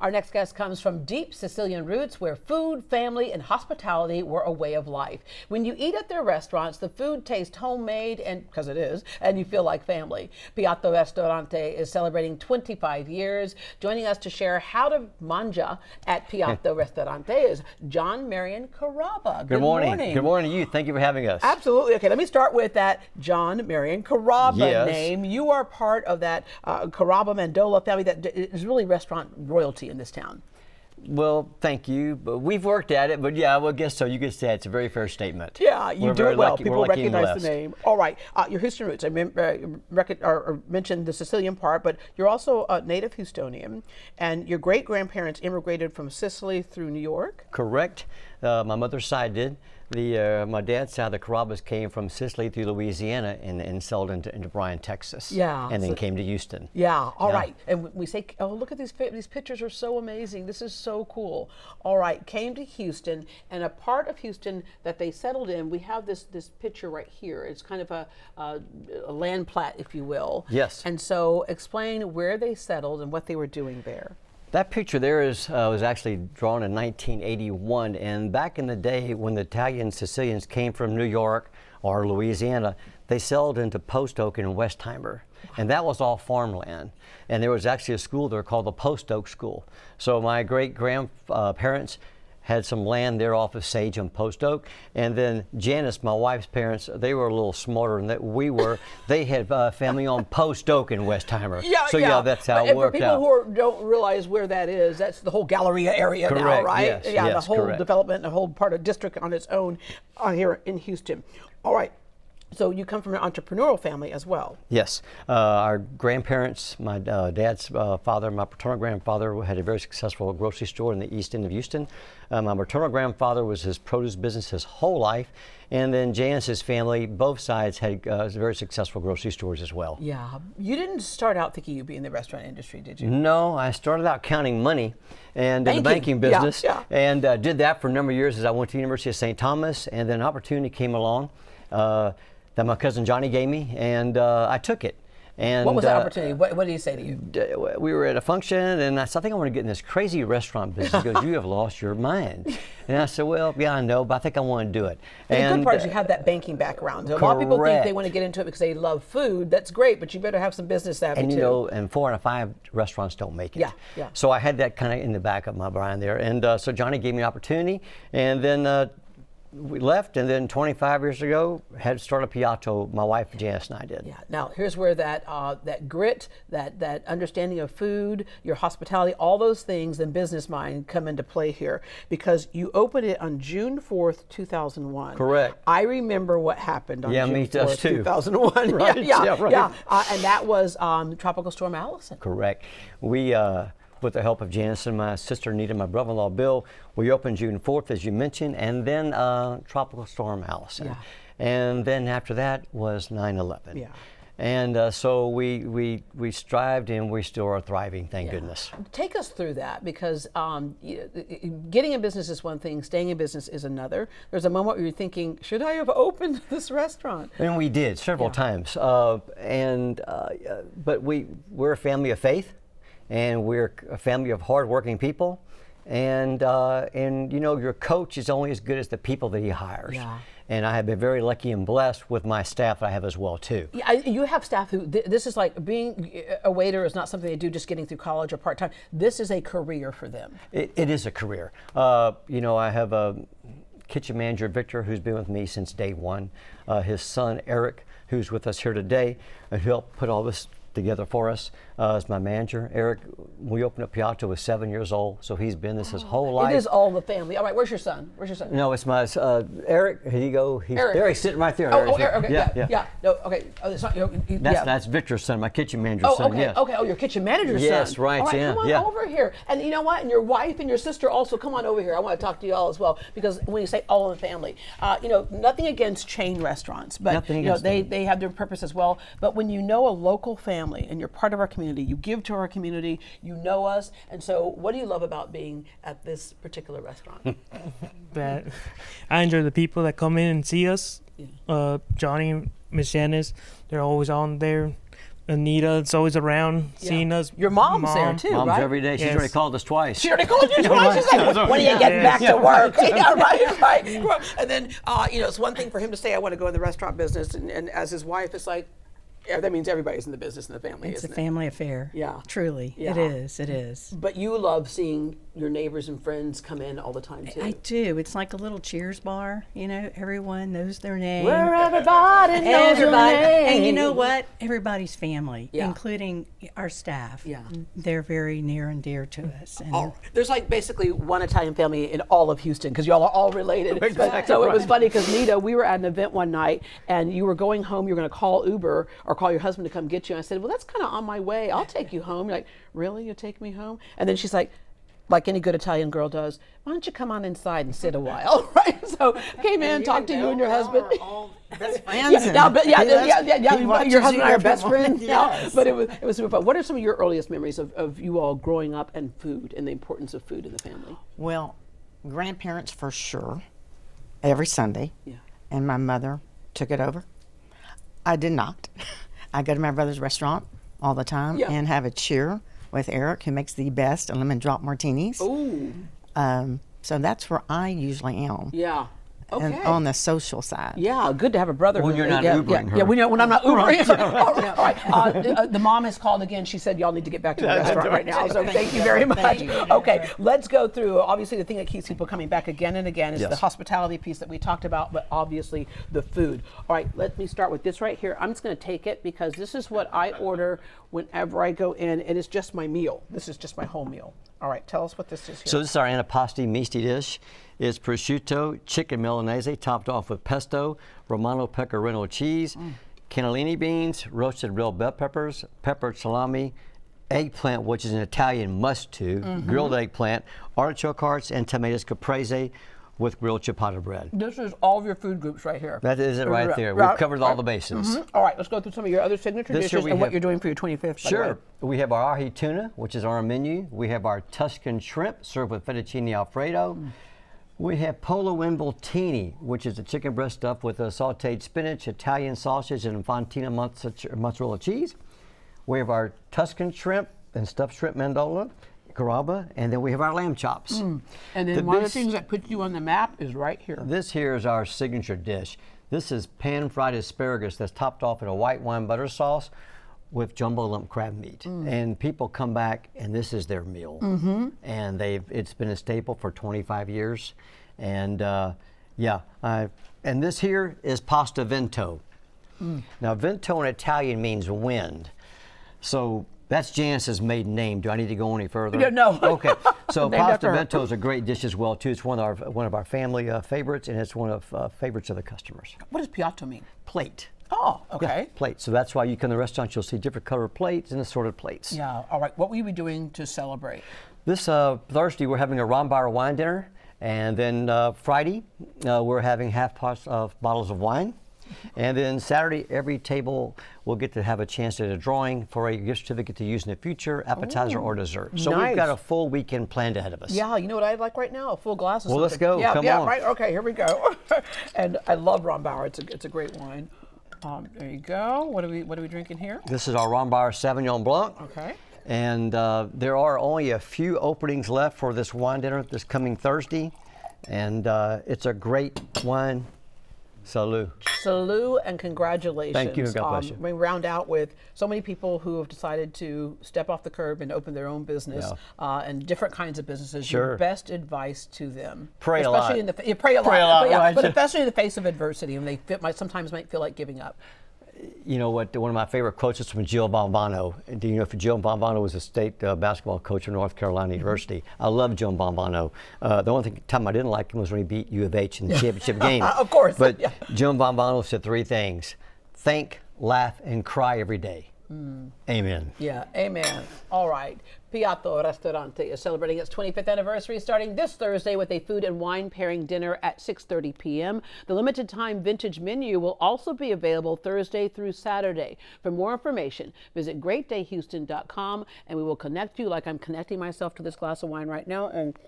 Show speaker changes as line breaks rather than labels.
Our next guest comes from deep Sicilian roots where food, family, and hospitality were a way of life. When you eat at their restaurants, the food tastes homemade, and because it is, and you feel like family. Piatto Ristorante is celebrating 25 years. Joining us to share how to mangia at Piatto Ristorante is John Marion Carrabba.
Good morning. Good morning to you. Thank you for having us.
Absolutely. Okay, let me start with that John Marion Carrabba name. You are part of that Carrabba Mandola family that is really restaurant royalty in this town.
Well, thank you. But we've worked at it, but yeah, I guess so. You could say it's a very fair statement.
Yeah, you do it well.
Lucky,
people recognize the name. All right, your Houston roots. I mentioned the Sicilian part, but you're also a native Houstonian, and your great-grandparents immigrated from Sicily through New York?
Correct. My mother's side did. My dad's side, the Carrabbas, came from Sicily through Louisiana and settled into Bryan, Texas.
Yeah.
And then came to Houston.
Yeah. All right. And we say, oh, look at these pictures are so amazing. This is so cool. All right. Came to Houston, and a part of Houston that they settled in. We have this picture right here. It's kind of a land plat, if you will.
Yes.
And so, explain where they settled and what they were doing there.
That picture there was actually drawn in 1981, and back in the day when the Italian Sicilians came from New York or Louisiana, they settled into Post Oak and Westheimer, and that was all farmland. And there was actually a school there called the Post Oak School. So my great-grandparents had some land there off of Sage and Post Oak, and then Janice, my wife's parents, they were a little smarter than we were. They had family on Post Oak in Westheimer. Yeah, that's how it worked out.
For people who don't realize where that is, that's the whole Galleria area now, right?
Yes,
the whole development, the whole part of district on its own here in Houston. All right. So you come from an entrepreneurial family as well.
Yes. Our grandparents, my dad's father, my paternal grandfather had a very successful grocery store in the east end of Houston. My maternal grandfather was his produce business his whole life. And then Janice's family, both sides had very successful grocery stores as well.
Yeah. You didn't start out thinking you'd be in the restaurant industry, did you?
No, I started out counting money and in the banking business. And did that for a number of years as I went to the University of St. Thomas. And then an opportunity came along that my cousin Johnny gave me, and I took it. And
what was the opportunity? What did he say to you?
We were at a function, and I said, I think I want to get in this crazy restaurant business. He goes, you have lost your mind. And I said, well, yeah, I know, but I think I want to do it.
And the good part is you have that banking background. So a lot of people think they want to get into it because they love food. That's great, but you better have some business savvy,
and
too.
You know, and 4 out of 5 restaurants don't make it.
Yeah.
So I had that kind of in the back of my brain there. And so Johnny gave me an opportunity, and then we left, and then 25 years ago, had started Piatto. My wife Janice and I did.
Yeah. Now here's where that grit, that understanding of food, your hospitality, all those things, and business mind come into play here, because you opened it on June 4th, 2001.
Correct.
I remember what happened on June 4th, 2001.
Right.
Yeah. And that was Tropical Storm Allison.
Correct. We. With the help of Janice and my sister Nita, my brother-in-law Bill, we opened June 4th, as you mentioned, and then Tropical Storm Allison.
Yeah.
And then after that was 9/11.
Yeah.
And so we strived, and we still are thriving, thank goodness.
Take us through that, because getting in business is one thing, staying in business is another. There's a moment where you're thinking, should I have opened this restaurant?
And we did several times. But we're a family of faith. And we're a family of hardworking people, and you know, your coach is only as good as the people that he hires.
Yeah.
And I have been very lucky and blessed with my staff that I have as well too.
Yeah, you have staff who this is like being a waiter is not something they do just getting through college or part time. This is a career for them.
It is a career. You know, I have a kitchen manager, Victor, who's been with me since day one. His son Eric, who's with us here today, helped put all this together for us as my manager. Eric, we opened up Piatto was 7 years old, so he's been this his whole life.
It is all the family. All right, where's your son?
No, it's my Eric. Here you go.
Eric.
He's sitting right there.
Oh, Eric. Okay. Yeah. No. Okay. Oh, it's not,
that's Victor's son, my kitchen manager's son.
Okay.
Yes.
Okay. Oh, your kitchen manager's son.
Yes, right.
All right, come on over here. And you know what? And your wife and your sister also come on over here. I want to talk to you all as well, because when you say all in the family, you know, nothing against chain restaurants, but you know, they have their purpose as well. But when you know a local family and you're part of our community, you give to our community, you know us, and so what do you love about being at this particular restaurant?
That I enjoy the people that come in and see us.
Yeah.
Johnny, Miss Janice, they're always on there. Anita's always around seeing us.
Your mom's there too,
Mom's
right?
every day. She's
Yes.
already called us twice.
She already called you twice. She's like, when are you getting back to work? Yeah, right. And then, it's one thing for him to say, I want to go in the restaurant business. And as his wife, it's like, that means everybody's in the business in the family,
It's a
isn't it?
family affair.
Yeah.
Truly.
Yeah.
It is. It is.
But you love seeing your neighbors and friends come in all the time, too.
I do. It's like a little Cheers bar. Everyone knows their name.
Where everybody knows your name.
And you know what? Everybody's family,
Yeah.
including our staff.
Yeah.
They're very near and dear to us. And
There's like basically one Italian family in all of Houston because y'all are all related.
Exactly
So it was
right.
funny because Nita, we were at an event one night and you were going home. You were going to call Uber or call your husband to come get you. And I said, well, that's kind of on my way. I'll take you home. You're like, really? You'll take me home? And then she's like any good Italian girl does, why don't you come on inside and sit a while, right? So came in, talked to you and your husband.
Best friends.
Your husband and I are best friends.
Yes.
Yeah, but it was super fun. What are some of your earliest memories of you all growing up and food and the importance of food in the family?
Well, grandparents for sure, every Sunday.
Yeah.
And my mother took it over. I did not. I go to my brother's restaurant all the time
Yeah.
and have a cheer with Eric, who makes the best lemon drop martinis.
Ooh,
So that's where I usually am.
yeah. Okay.
And on the social side.
Yeah, good to have a brother.
When
who-
you're not
yeah,
Ubering her.
Yeah, when I'm not Ubering her. All right. The mom has called again. She said y'all need to get back to the restaurant right now. So thank you very much. Okay, let's go through. Obviously, the thing that keeps people coming back again and again is
Yes.
the hospitality piece that we talked about, but obviously the food. All right, let me start with this right here. I'm just going to take it because this is what I order whenever I go in, and it's just my meal. This is just my whole meal. All right, tell us what this is here.
So this is our antipasti misti dish. It's prosciutto, chicken Milanese topped off with pesto, Romano pecorino cheese, cannellini beans, roasted real bell peppers, peppered salami, eggplant, which is an Italian must-do, grilled eggplant, artichoke hearts, and tomatoes caprese with grilled ciabatta bread.
This is all of your food groups right here.
That is it right there.
Right.
We've covered all the bases.
All right, let's go through some of your other signature
This year
dishes
we
and what
have-
you're doing for your 25th. by the way.
Sure. We have our ahi tuna, which is on our menu. We have our Tuscan shrimp served with fettuccine alfredo. We have polo involtini, which is a chicken breast stuffed with a sautéed spinach, Italian sausage, and fontina mozzarella cheese. We have our Tuscan shrimp and stuffed shrimp mandola, Carrabba, and then we have our lamb chops.
And then
The
one of the
big-
things that puts you on the map is right here.
This here is our signature dish. This is pan-fried asparagus that's topped off in a white wine butter sauce with jumbo lump crab meat. And people come back and this is their meal. And it's been a staple for 25 years. And and this here is pasta vento. Now vento in Italian means wind. So that's Janice's maiden name. Do I need to go any further?
Yeah, no.
Okay. So
Named after
pasta
her.
vento is a great dish as well too. It's one of our family favorites, and it's one of favorites of the customers.
What does piatto mean?
Plate.
Oh, okay.
Plate. So that's why you come to the restaurant, you'll see different colored plates and assorted plates.
Yeah. All right. What will you be doing to celebrate?
This Thursday we're having a Rombauer wine dinner, and then Friday we're having half pots of bottles of wine. And then Saturday, every table will get to have a chance at a drawing for a gift certificate to use in the future, appetizer or dessert. So
nice.
we've got a full weekend planned ahead of us.
Yeah, you know what I'd like right now? A full glass of
Well, let's
something.
go.
Yeah,
Come
yeah,
on.
right. Okay, here we go. And I love Rombauer. It's a great wine. There you go. What are we drinking here?
This is our Rombauer Sauvignon Blanc.
Okay.
And there are only a few openings left for this wine dinner this coming Thursday. And it's a great wine. Salud.
Salute and congratulations.
Thank you, God bless you.
We round out with so many people who have decided to step off the curb and open their own business and different kinds of businesses.
Sure.
Your best advice to them.
Pray a
especially
lot.
You pray a
Pray a
lot.
lot,
But, yeah,
right.
but especially in the face of adversity, and sometimes might feel like giving up.
You know what? One of my favorite quotes is from Jill Bombano. Do you know if Jill Bombano was a state basketball coach at North Carolina University? I love Jill Bombano. The only time I didn't like him was when he beat U of H in the championship game.
Of course.
But
Yeah.
Jill Bombano said three things: think, laugh, and cry every day. Amen.
Yeah, amen. All right. Piatto Ristorante is celebrating its 25th anniversary starting this Thursday with a food and wine pairing dinner at 6:30 p.m. The limited time vintage menu will also be available Thursday through Saturday. For more information, visit greatdayhouston.com and we will connect you like I'm connecting myself to this glass of wine right now. And